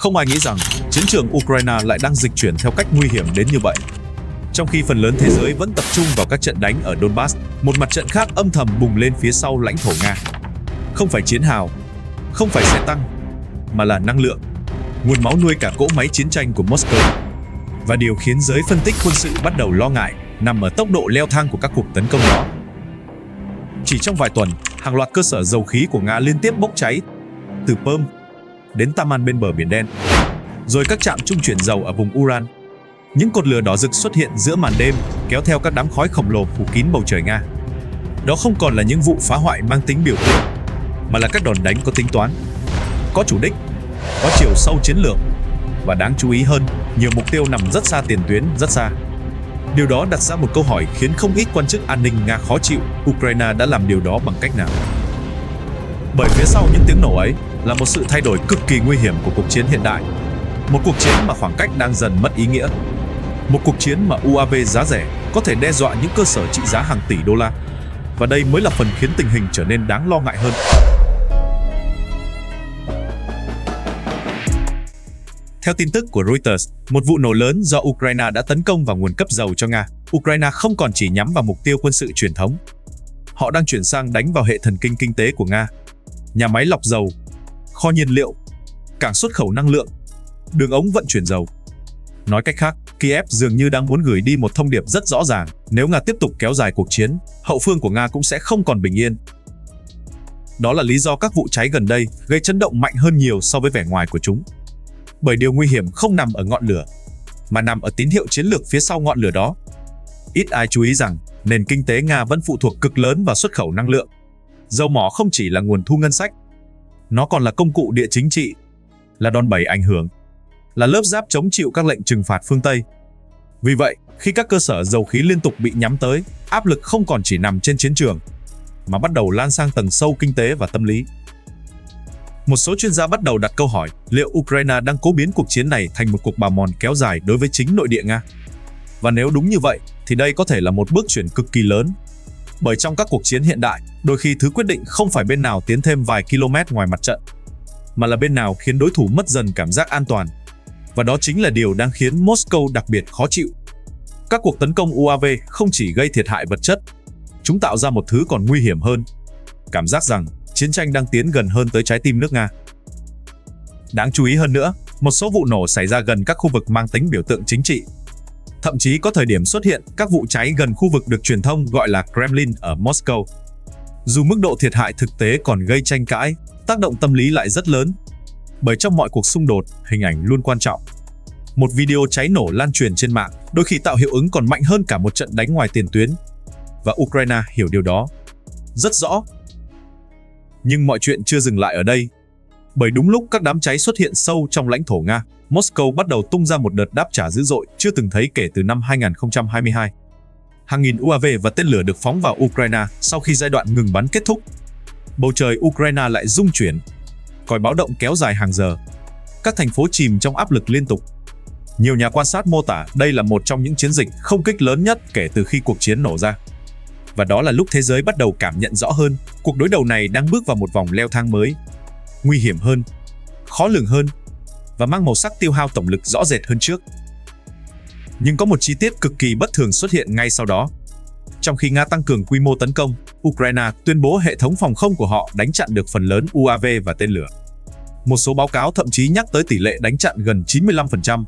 Không ai nghĩ rằng chiến trường Ukraine lại đang dịch chuyển theo cách nguy hiểm đến như vậy. Trong khi phần lớn thế giới vẫn tập trung vào các trận đánh ở Donbass, một mặt trận khác âm thầm bùng lên phía sau lãnh thổ Nga. Không phải chiến hào, không phải xe tăng, mà là năng lượng, nguồn máu nuôi cả cỗ máy chiến tranh của Moscow. Và điều khiến giới phân tích quân sự bắt đầu lo ngại nằm ở tốc độ leo thang của các cuộc tấn công đó. Chỉ trong vài tuần, hàng loạt cơ sở dầu khí của Nga liên tiếp bốc cháy, từ Perm đến Taman bên bờ Biển Đen, rồi các trạm trung chuyển dầu ở vùng Uran. Những cột lửa đỏ rực xuất hiện giữa màn đêm, kéo theo các đám khói khổng lồ phủ kín bầu trời Nga. Đó không còn là những vụ phá hoại mang tính biểu tượng, mà là các đòn đánh có tính toán, có chủ đích, có chiều sâu chiến lược, và đáng chú ý hơn, nhiều mục tiêu nằm rất xa tiền tuyến, rất xa. Điều đó đặt ra một câu hỏi khiến không ít quan chức an ninh Nga khó chịu: Ukraine đã làm điều đó bằng cách nào? Bởi phía sau những tiếng nổ ấy là một sự thay đổi cực kỳ nguy hiểm của cuộc chiến hiện đại. Một cuộc chiến mà khoảng cách đang dần mất ý nghĩa. Một cuộc chiến mà UAV giá rẻ có thể đe dọa những cơ sở trị giá hàng tỷ đô la. Và đây mới là phần khiến tình hình trở nên đáng lo ngại hơn. Theo tin tức của Reuters, một vụ nổ lớn do Ukraine đã tấn công vào nguồn cấp dầu cho Nga. Ukraine không còn chỉ nhắm vào mục tiêu quân sự truyền thống. Họ đang chuyển sang đánh vào hệ thần kinh kinh tế của Nga. Nhà máy lọc dầu, kho nhiên liệu, cảng xuất khẩu năng lượng, đường ống vận chuyển dầu. Nói cách khác, Kiev dường như đang muốn gửi đi một thông điệp rất rõ ràng: nếu Nga tiếp tục kéo dài cuộc chiến, hậu phương của Nga cũng sẽ không còn bình yên. Đó là lý do các vụ cháy gần đây gây chấn động mạnh hơn nhiều so với vẻ ngoài của chúng. Bởi điều nguy hiểm không nằm ở ngọn lửa, mà nằm ở tín hiệu chiến lược phía sau ngọn lửa đó. Ít ai chú ý rằng nền kinh tế Nga vẫn phụ thuộc cực lớn vào xuất khẩu năng lượng. Dầu mỏ không chỉ là nguồn thu ngân sách, nó còn là công cụ địa chính trị, là đòn bẩy ảnh hưởng, là lớp giáp chống chịu các lệnh trừng phạt phương Tây. Vì vậy, khi các cơ sở dầu khí liên tục bị nhắm tới, áp lực không còn chỉ nằm trên chiến trường, mà bắt đầu lan sang tầng sâu kinh tế và tâm lý. Một số chuyên gia bắt đầu đặt câu hỏi liệu Ukraine đang cố biến cuộc chiến này thành một cuộc bào mòn kéo dài đối với chính nội địa Nga. Và nếu đúng như vậy, thì đây có thể là một bước chuyển cực kỳ lớn. Bởi trong các cuộc chiến hiện đại, đôi khi thứ quyết định không phải bên nào tiến thêm vài km ngoài mặt trận, mà là bên nào khiến đối thủ mất dần cảm giác an toàn. Và đó chính là điều đang khiến Moscow đặc biệt khó chịu. Các cuộc tấn công UAV không chỉ gây thiệt hại vật chất, chúng tạo ra một thứ còn nguy hiểm hơn: cảm giác rằng chiến tranh đang tiến gần hơn tới trái tim nước Nga. Đáng chú ý hơn nữa, một số vụ nổ xảy ra gần các khu vực mang tính biểu tượng chính trị. Thậm chí có thời điểm xuất hiện các vụ cháy gần khu vực được truyền thông gọi là Kremlin ở Moscow. Dù mức độ thiệt hại thực tế còn gây tranh cãi, tác động tâm lý lại rất lớn. Bởi trong mọi cuộc xung đột, hình ảnh luôn quan trọng. Một video cháy nổ lan truyền trên mạng đôi khi tạo hiệu ứng còn mạnh hơn cả một trận đánh ngoài tiền tuyến. Và Ukraine hiểu điều đó rất rõ. Nhưng mọi chuyện chưa dừng lại ở đây. Bởi đúng lúc các đám cháy xuất hiện sâu trong lãnh thổ Nga, Moscow bắt đầu tung ra một đợt đáp trả dữ dội chưa từng thấy kể từ năm 2022. Hàng nghìn UAV và tên lửa được phóng vào Ukraine sau khi giai đoạn ngừng bắn kết thúc. Bầu trời Ukraine lại rung chuyển, còi báo động kéo dài hàng giờ. Các thành phố chìm trong áp lực liên tục. Nhiều nhà quan sát mô tả đây là một trong những chiến dịch không kích lớn nhất kể từ khi cuộc chiến nổ ra. Và đó là lúc thế giới bắt đầu cảm nhận rõ hơn, cuộc đối đầu này đang bước vào một vòng leo thang mới, nguy hiểm hơn, khó lường hơn, và mang màu sắc tiêu hao tổng lực rõ rệt hơn trước. Nhưng có một chi tiết cực kỳ bất thường xuất hiện ngay sau đó. Trong khi Nga tăng cường quy mô tấn công, Ukraine tuyên bố hệ thống phòng không của họ đánh chặn được phần lớn UAV và tên lửa. Một số báo cáo thậm chí nhắc tới tỷ lệ đánh chặn gần 95%.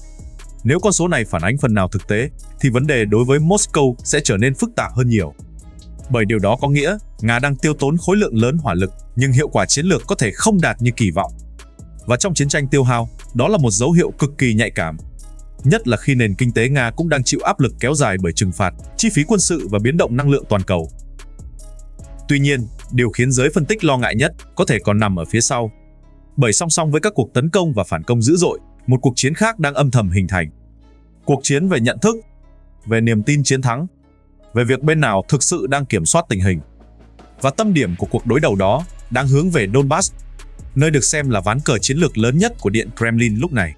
Nếu con số này phản ánh phần nào thực tế, thì vấn đề đối với Moscow sẽ trở nên phức tạp hơn nhiều. Bởi điều đó có nghĩa Nga đang tiêu tốn khối lượng lớn hỏa lực, nhưng hiệu quả chiến lược có thể không đạt như kỳ vọng. Và trong chiến tranh tiêu hao, đó là một dấu hiệu cực kỳ nhạy cảm. Nhất là khi nền kinh tế Nga cũng đang chịu áp lực kéo dài bởi trừng phạt, chi phí quân sự và biến động năng lượng toàn cầu. Tuy nhiên, điều khiến giới phân tích lo ngại nhất có thể còn nằm ở phía sau. Bởi song song với các cuộc tấn công và phản công dữ dội, một cuộc chiến khác đang âm thầm hình thành. Cuộc chiến về nhận thức, về niềm tin chiến thắng, về việc bên nào thực sự đang kiểm soát tình hình. Và tâm điểm của cuộc đối đầu đó đang hướng về Donbass, nơi được xem là ván cờ chiến lược lớn nhất của Điện Kremlin lúc này.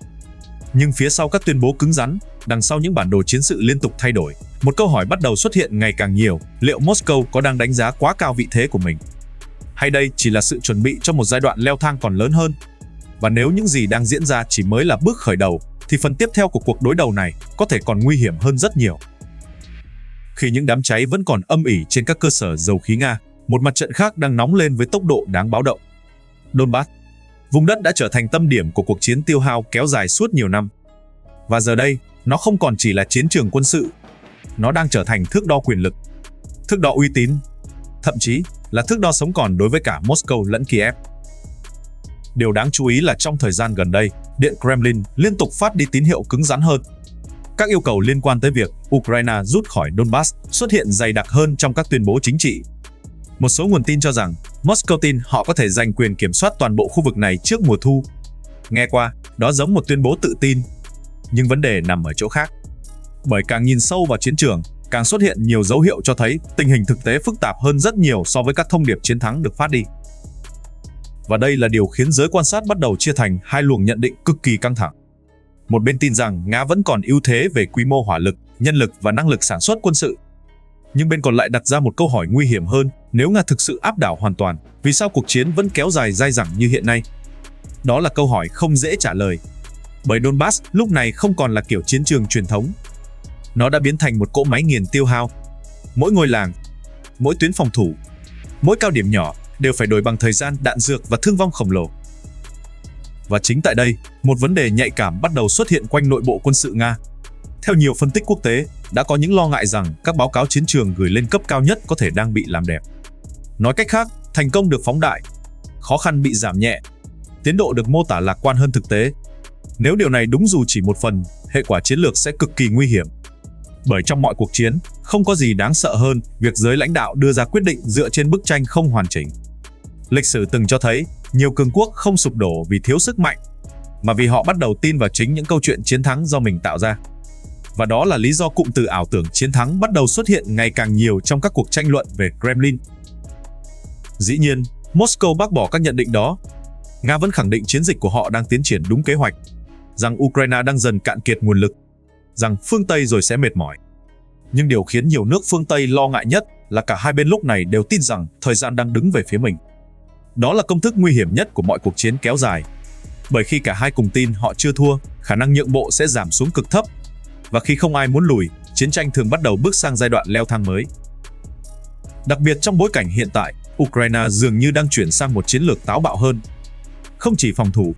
Nhưng phía sau các tuyên bố cứng rắn, đằng sau những bản đồ chiến sự liên tục thay đổi, một câu hỏi bắt đầu xuất hiện ngày càng nhiều: liệu Moscow có đang đánh giá quá cao vị thế của mình? Hay đây chỉ là sự chuẩn bị cho một giai đoạn leo thang còn lớn hơn? Và nếu những gì đang diễn ra chỉ mới là bước khởi đầu, thì phần tiếp theo của cuộc đối đầu này có thể còn nguy hiểm hơn rất nhiều. Khi những đám cháy vẫn còn âm ỉ trên các cơ sở dầu khí Nga, một mặt trận khác đang nóng lên với tốc độ đáng báo động. Donbass, vùng đất đã trở thành tâm điểm của cuộc chiến tiêu hao kéo dài suốt nhiều năm. Và giờ đây, nó không còn chỉ là chiến trường quân sự, nó đang trở thành thước đo quyền lực, thước đo uy tín, thậm chí là thước đo sống còn đối với cả Moscow lẫn Kiev. Điều đáng chú ý là trong thời gian gần đây, Điện Kremlin liên tục phát đi tín hiệu cứng rắn hơn. Các yêu cầu liên quan tới việc Ukraine rút khỏi Donbass xuất hiện dày đặc hơn trong các tuyên bố chính trị. Một số nguồn tin cho rằng Moscow tin họ có thể giành quyền kiểm soát toàn bộ khu vực này trước mùa thu. Nghe qua, đó giống một tuyên bố tự tin. Nhưng vấn đề nằm ở chỗ khác. Bởi càng nhìn sâu vào chiến trường, càng xuất hiện nhiều dấu hiệu cho thấy tình hình thực tế phức tạp hơn rất nhiều so với các thông điệp chiến thắng được phát đi. Và đây là điều khiến giới quan sát bắt đầu chia thành hai luồng nhận định cực kỳ căng thẳng. Một bên tin rằng Nga vẫn còn ưu thế về quy mô hỏa lực, nhân lực và năng lực sản xuất quân sự. Nhưng bên còn lại đặt ra một câu hỏi nguy hiểm hơn, nếu Nga thực sự áp đảo hoàn toàn, vì sao cuộc chiến vẫn kéo dài dai dẳng như hiện nay? Đó là câu hỏi không dễ trả lời. Bởi Donbass lúc này không còn là kiểu chiến trường truyền thống. Nó đã biến thành một cỗ máy nghiền tiêu hao. Mỗi ngôi làng, mỗi tuyến phòng thủ, mỗi cao điểm nhỏ đều phải đổi bằng thời gian, đạn dược và thương vong khổng lồ. Và chính tại đây, một vấn đề nhạy cảm bắt đầu xuất hiện quanh nội bộ quân sự Nga. Theo nhiều phân tích quốc tế, đã có những lo ngại rằng các báo cáo chiến trường gửi lên cấp cao nhất có thể đang bị làm đẹp. Nói cách khác, thành công được phóng đại, khó khăn bị giảm nhẹ, tiến độ được mô tả lạc quan hơn thực tế. Nếu điều này đúng dù chỉ một phần, hệ quả chiến lược sẽ cực kỳ nguy hiểm. Bởi trong mọi cuộc chiến, không có gì đáng sợ hơn việc giới lãnh đạo đưa ra quyết định dựa trên bức tranh không hoàn chỉnh. Lịch sử từng cho thấy, nhiều cường quốc không sụp đổ vì thiếu sức mạnh, mà vì họ bắt đầu tin vào chính những câu chuyện chiến thắng do mình tạo ra. Và đó là lý do cụm từ ảo tưởng chiến thắng bắt đầu xuất hiện ngày càng nhiều trong các cuộc tranh luận về Kremlin. Dĩ nhiên, Moscow bác bỏ các nhận định đó. Nga vẫn khẳng định chiến dịch của họ đang tiến triển đúng kế hoạch, rằng Ukraine đang dần cạn kiệt nguồn lực, rằng phương Tây rồi sẽ mệt mỏi. Nhưng điều khiến nhiều nước phương Tây lo ngại nhất là cả hai bên lúc này đều tin rằng thời gian đang đứng về phía mình. Đó là công thức nguy hiểm nhất của mọi cuộc chiến kéo dài. Bởi khi cả hai cùng tin họ chưa thua, khả năng nhượng bộ sẽ giảm xuống cực thấp. Và khi không ai muốn lùi, chiến tranh thường bắt đầu bước sang giai đoạn leo thang mới. Đặc biệt trong bối cảnh hiện tại, Ukraine dường như đang chuyển sang một chiến lược táo bạo hơn. Không chỉ phòng thủ,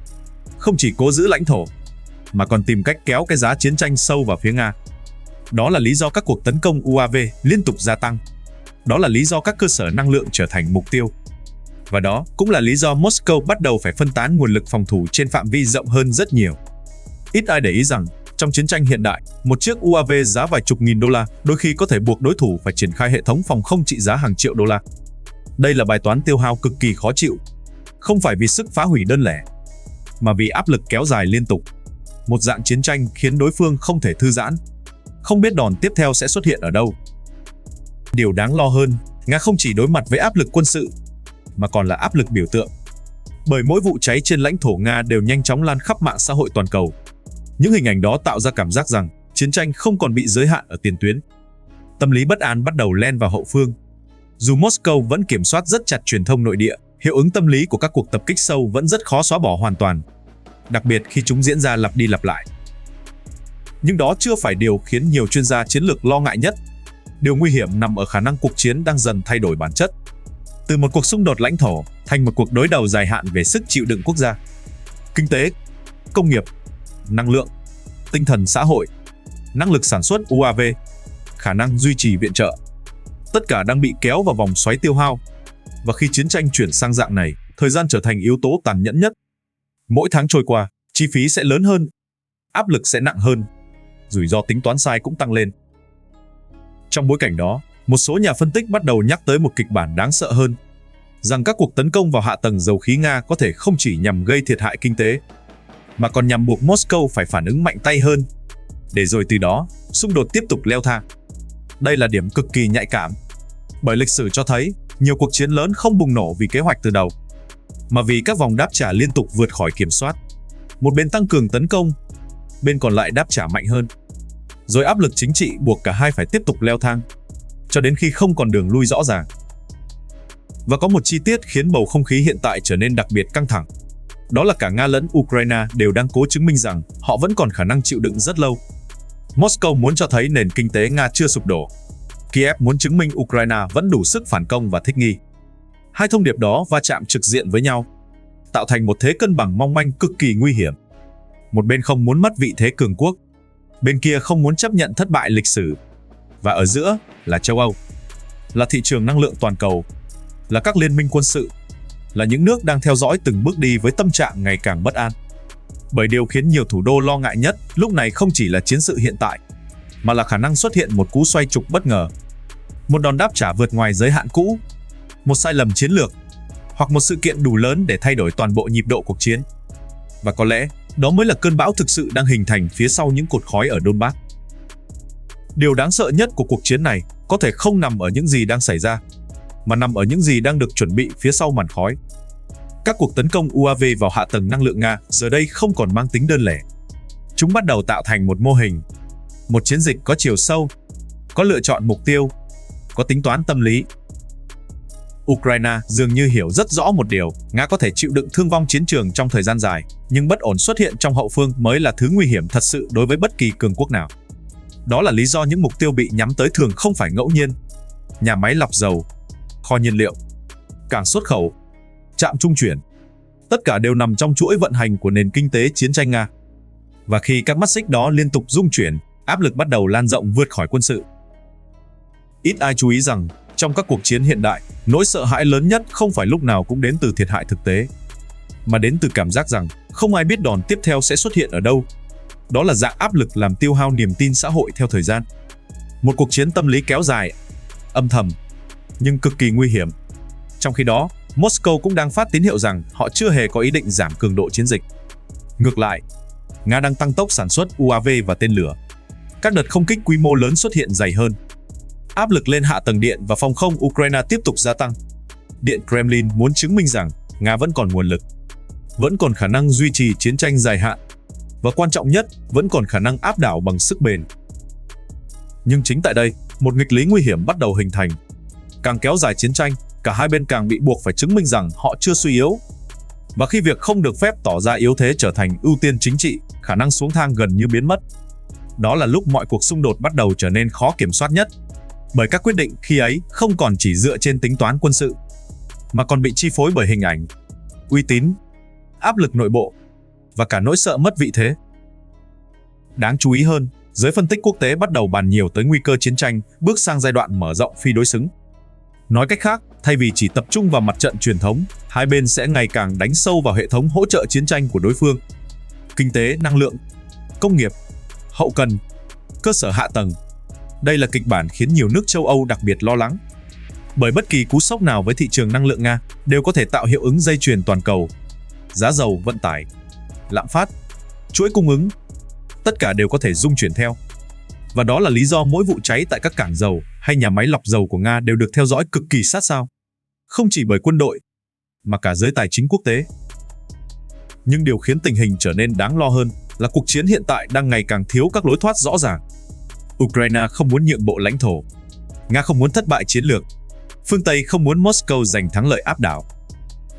không chỉ cố giữ lãnh thổ, mà còn tìm cách kéo cái giá chiến tranh sâu vào phía Nga. Đó là lý do các cuộc tấn công UAV liên tục gia tăng. Đó là lý do các cơ sở năng lượng trở thành mục tiêu. Và đó cũng là lý do Moscow bắt đầu phải phân tán nguồn lực phòng thủ trên phạm vi rộng hơn rất nhiều. Ít ai để ý rằng, trong chiến tranh hiện đại, một chiếc UAV giá vài chục nghìn đô la đôi khi có thể buộc đối thủ phải triển khai hệ thống phòng không trị giá hàng triệu đô la. Đây là bài toán tiêu hao cực kỳ khó chịu. Không phải vì sức phá hủy đơn lẻ, mà vì áp lực kéo dài liên tục. Một dạng chiến tranh khiến đối phương không thể thư giãn, không biết đòn tiếp theo sẽ xuất hiện ở đâu. Điều đáng lo hơn, Nga không chỉ đối mặt với áp lực quân sự, mà còn là áp lực biểu tượng. Bởi mỗi vụ cháy trên lãnh thổ Nga đều nhanh chóng lan khắp mạng xã hội toàn cầu. Những hình ảnh đó tạo ra cảm giác rằng chiến tranh không còn bị giới hạn ở tiền tuyến. Tâm lý bất an bắt đầu len vào hậu phương. Dù Moscow vẫn kiểm soát rất chặt truyền thông nội địa, hiệu ứng tâm lý của các cuộc tập kích sâu vẫn rất khó xóa bỏ hoàn toàn, đặc biệt khi chúng diễn ra lặp đi lặp lại. Nhưng đó chưa phải điều khiến nhiều chuyên gia chiến lược lo ngại nhất. Điều nguy hiểm nằm ở khả năng cuộc chiến đang dần thay đổi bản chất. Từ một cuộc xung đột lãnh thổ thành một cuộc đối đầu dài hạn về sức chịu đựng quốc gia, kinh tế, công nghiệp, năng lượng, tinh thần xã hội, năng lực sản xuất UAV, khả năng duy trì viện trợ. Tất cả đang bị kéo vào vòng xoáy tiêu hao. Và khi chiến tranh chuyển sang dạng này, thời gian trở thành yếu tố tàn nhẫn nhất. Mỗi tháng trôi qua, chi phí sẽ lớn hơn, áp lực sẽ nặng hơn, rủi ro tính toán sai cũng tăng lên. Trong bối cảnh đó, một số nhà phân tích bắt đầu nhắc tới một kịch bản đáng sợ hơn, rằng các cuộc tấn công vào hạ tầng dầu khí Nga có thể không chỉ nhằm gây thiệt hại kinh tế, mà còn nhằm buộc Moscow phải phản ứng mạnh tay hơn, để rồi từ đó, xung đột tiếp tục leo thang. Đây là điểm cực kỳ nhạy cảm, bởi lịch sử cho thấy nhiều cuộc chiến lớn không bùng nổ vì kế hoạch từ đầu, mà vì các vòng đáp trả liên tục vượt khỏi kiểm soát. Một bên tăng cường tấn công, bên còn lại đáp trả mạnh hơn. Rồi áp lực chính trị buộc cả hai phải tiếp tục leo thang, cho đến khi không còn đường lui rõ ràng. Và có một chi tiết khiến bầu không khí hiện tại trở nên đặc biệt căng thẳng. Đó là cả Nga lẫn Ukraine đều đang cố chứng minh rằng họ vẫn còn khả năng chịu đựng rất lâu. Moscow muốn cho thấy nền kinh tế Nga chưa sụp đổ. Kiev muốn chứng minh Ukraine vẫn đủ sức phản công và thích nghi. Hai thông điệp đó va chạm trực diện với nhau, tạo thành một thế cân bằng mong manh cực kỳ nguy hiểm. Một bên không muốn mất vị thế cường quốc, bên kia không muốn chấp nhận thất bại lịch sử. Và ở giữa là châu Âu, là thị trường năng lượng toàn cầu, là các liên minh quân sự, là những nước đang theo dõi từng bước đi với tâm trạng ngày càng bất an. Bởi điều khiến nhiều thủ đô lo ngại nhất lúc này không chỉ là chiến sự hiện tại, mà là khả năng xuất hiện một cú xoay trục bất ngờ. Một đòn đáp trả vượt ngoài giới hạn cũ, một sai lầm chiến lược, hoặc một sự kiện đủ lớn để thay đổi toàn bộ nhịp độ cuộc chiến. Và có lẽ, đó mới là cơn bão thực sự đang hình thành phía sau những cột khói ở Donbass. Điều đáng sợ nhất của cuộc chiến này có thể không nằm ở những gì đang xảy ra, mà nằm ở những gì đang được chuẩn bị phía sau màn khói. Các cuộc tấn công UAV vào hạ tầng năng lượng Nga giờ đây không còn mang tính đơn lẻ. Chúng bắt đầu tạo thành một mô hình, một chiến dịch có chiều sâu, có lựa chọn mục tiêu, có tính toán tâm lý. Ukraine dường như hiểu rất rõ một điều, Nga có thể chịu đựng thương vong chiến trường trong thời gian dài, nhưng bất ổn xuất hiện trong hậu phương mới là thứ nguy hiểm thật sự đối với bất kỳ cường quốc nào. Đó là lý do những mục tiêu bị nhắm tới thường không phải ngẫu nhiên. Nhà máy lọc dầu, kho nhiên liệu, cảng xuất khẩu, trạm trung chuyển, tất cả đều nằm trong chuỗi vận hành của nền kinh tế chiến tranh Nga. Và khi các mắt xích đó liên tục rung chuyển, áp lực bắt đầu lan rộng vượt khỏi quân sự. Ít ai chú ý rằng, trong các cuộc chiến hiện đại, nỗi sợ hãi lớn nhất không phải lúc nào cũng đến từ thiệt hại thực tế, mà đến từ cảm giác rằng không ai biết đòn tiếp theo sẽ xuất hiện ở đâu. Đó là dạng áp lực làm tiêu hao niềm tin xã hội theo thời gian. Một cuộc chiến tâm lý kéo dài, âm thầm, nhưng cực kỳ nguy hiểm. Trong khi đó, Moscow cũng đang phát tín hiệu rằng họ chưa hề có ý định giảm cường độ chiến dịch. Ngược lại, Nga đang tăng tốc sản xuất UAV và tên lửa. Các đợt không kích quy mô lớn xuất hiện dày hơn. Áp lực lên hạ tầng điện và phòng không Ukraine tiếp tục gia tăng. Điện Kremlin muốn chứng minh rằng Nga vẫn còn nguồn lực, vẫn còn khả năng duy trì chiến tranh dài hạn, và quan trọng nhất, vẫn còn khả năng áp đảo bằng sức bền. Nhưng chính tại đây, một nghịch lý nguy hiểm bắt đầu hình thành. Càng kéo dài chiến tranh, cả hai bên càng bị buộc phải chứng minh rằng họ chưa suy yếu. Và khi việc không được phép tỏ ra yếu thế trở thành ưu tiên chính trị, khả năng xuống thang gần như biến mất. Đó là lúc mọi cuộc xung đột bắt đầu trở nên khó kiểm soát nhất. Bởi các quyết định khi ấy không còn chỉ dựa trên tính toán quân sự, mà còn bị chi phối bởi hình ảnh, uy tín, áp lực nội bộ, và cả nỗi sợ mất vị thế. Đáng chú ý hơn, giới phân tích quốc tế bắt đầu bàn nhiều tới nguy cơ chiến tranh bước sang giai đoạn mở rộng phi đối xứng. Nói cách khác, thay vì chỉ tập trung vào mặt trận truyền thống, hai bên sẽ ngày càng đánh sâu vào hệ thống hỗ trợ chiến tranh của đối phương. Kinh tế, năng lượng, công nghiệp, hậu cần, cơ sở hạ tầng. Đây là kịch bản khiến nhiều nước châu Âu đặc biệt lo lắng. Bởi bất kỳ cú sốc nào với thị trường năng lượng Nga đều có thể tạo hiệu ứng dây chuyền toàn cầu. Giá dầu, vận tải, lạm phát, chuỗi cung ứng, tất cả đều có thể rung chuyển theo. Và đó là lý do mỗi vụ cháy tại các cảng dầu hay nhà máy lọc dầu của Nga đều được theo dõi cực kỳ sát sao. Không chỉ bởi quân đội, mà cả giới tài chính quốc tế. Nhưng điều khiến tình hình trở nên đáng lo hơn là cuộc chiến hiện tại đang ngày càng thiếu các lối thoát rõ ràng. Ukraine không muốn nhượng bộ lãnh thổ. Nga không muốn thất bại chiến lược. Phương Tây không muốn Moscow giành thắng lợi áp đảo.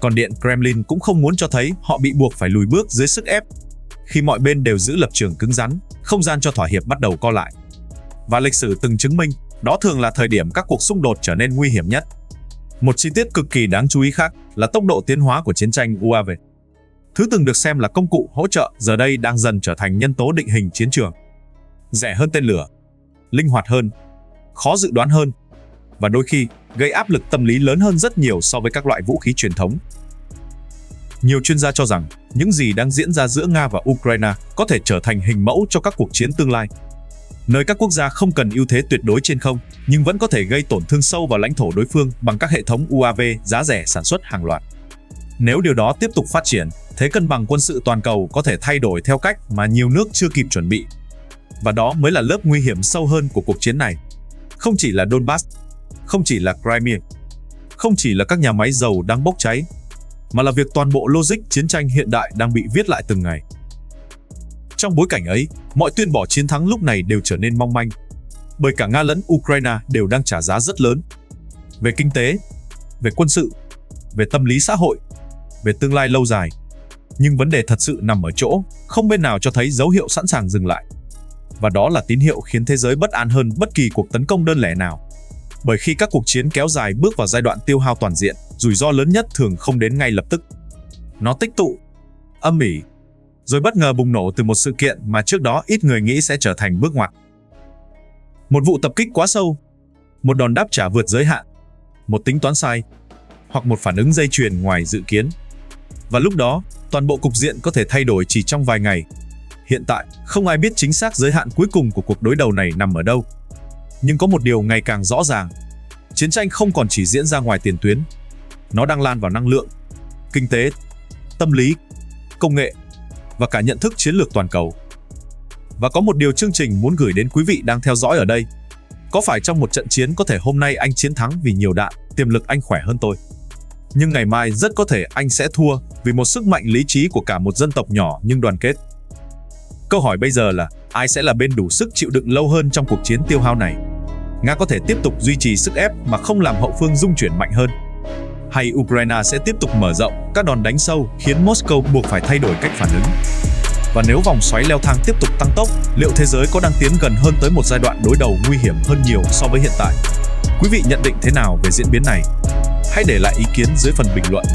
Còn Điện Kremlin cũng không muốn cho thấy họ bị buộc phải lùi bước dưới sức ép. Khi mọi bên đều giữ lập trường cứng rắn, không gian cho thỏa hiệp bắt đầu co lại. Và lịch sử từng chứng minh, đó thường là thời điểm các cuộc xung đột trở nên nguy hiểm nhất. Một chi tiết cực kỳ đáng chú ý khác là tốc độ tiến hóa của chiến tranh UAV. Thứ từng được xem là công cụ hỗ trợ giờ đây đang dần trở thành nhân tố định hình chiến trường. Rẻ hơn tên lửa, linh hoạt hơn, khó dự đoán hơn, và đôi khi gây áp lực tâm lý lớn hơn rất nhiều so với các loại vũ khí truyền thống. Nhiều chuyên gia cho rằng những gì đang diễn ra giữa Nga và Ukraine có thể trở thành hình mẫu cho các cuộc chiến tương lai, nơi các quốc gia không cần ưu thế tuyệt đối trên không, nhưng vẫn có thể gây tổn thương sâu vào lãnh thổ đối phương bằng các hệ thống UAV giá rẻ sản xuất hàng loạt. Nếu điều đó tiếp tục phát triển, thế cân bằng quân sự toàn cầu có thể thay đổi theo cách mà nhiều nước chưa kịp chuẩn bị. Và đó mới là lớp nguy hiểm sâu hơn của cuộc chiến này. Không chỉ là Donbass, không chỉ là Crimea, không chỉ là các nhà máy dầu đang bốc cháy, mà là việc toàn bộ logic chiến tranh hiện đại đang bị viết lại từng ngày. Trong bối cảnh ấy, mọi tuyên bố chiến thắng lúc này đều trở nên mong manh, bởi cả Nga lẫn Ukraine đều đang trả giá rất lớn. Về kinh tế, về quân sự, về tâm lý xã hội, về tương lai lâu dài. Nhưng vấn đề thật sự nằm ở chỗ, không bên nào cho thấy dấu hiệu sẵn sàng dừng lại. Và đó là tín hiệu khiến thế giới bất an hơn bất kỳ cuộc tấn công đơn lẻ nào. Bởi khi các cuộc chiến kéo dài bước vào giai đoạn tiêu hao toàn diện, rủi ro lớn nhất thường không đến ngay lập tức. Nó tích tụ, âm ỉ, rồi bất ngờ bùng nổ từ một sự kiện mà trước đó ít người nghĩ sẽ trở thành bước ngoặt. Một vụ tập kích quá sâu, một đòn đáp trả vượt giới hạn, một tính toán sai, hoặc một phản ứng dây chuyền ngoài dự kiến. Và lúc đó, toàn bộ cục diện có thể thay đổi chỉ trong vài ngày. Hiện tại, không ai biết chính xác giới hạn cuối cùng của cuộc đối đầu này nằm ở đâu. Nhưng có một điều ngày càng rõ ràng. Chiến tranh không còn chỉ diễn ra ngoài tiền tuyến. Nó đang lan vào năng lượng, kinh tế, tâm lý, công nghệ và cả nhận thức chiến lược toàn cầu. Và có một điều chương trình muốn gửi đến quý vị đang theo dõi ở đây. Có phải trong một trận chiến có thể hôm nay anh chiến thắng vì nhiều đạn, tiềm lực anh khỏe hơn tôi. Nhưng ngày mai rất có thể anh sẽ thua vì một sức mạnh lý trí của cả một dân tộc nhỏ nhưng đoàn kết. Câu hỏi bây giờ là ai sẽ là bên đủ sức chịu đựng lâu hơn trong cuộc chiến tiêu hao này? Nga có thể tiếp tục duy trì sức ép mà không làm hậu phương rung chuyển mạnh hơn? Hay Ukraine sẽ tiếp tục mở rộng các đòn đánh sâu khiến Moscow buộc phải thay đổi cách phản ứng? Và nếu vòng xoáy leo thang tiếp tục tăng tốc, liệu thế giới có đang tiến gần hơn tới một giai đoạn đối đầu nguy hiểm hơn nhiều so với hiện tại? Quý vị nhận định thế nào về diễn biến này? Hãy để lại ý kiến dưới phần bình luận.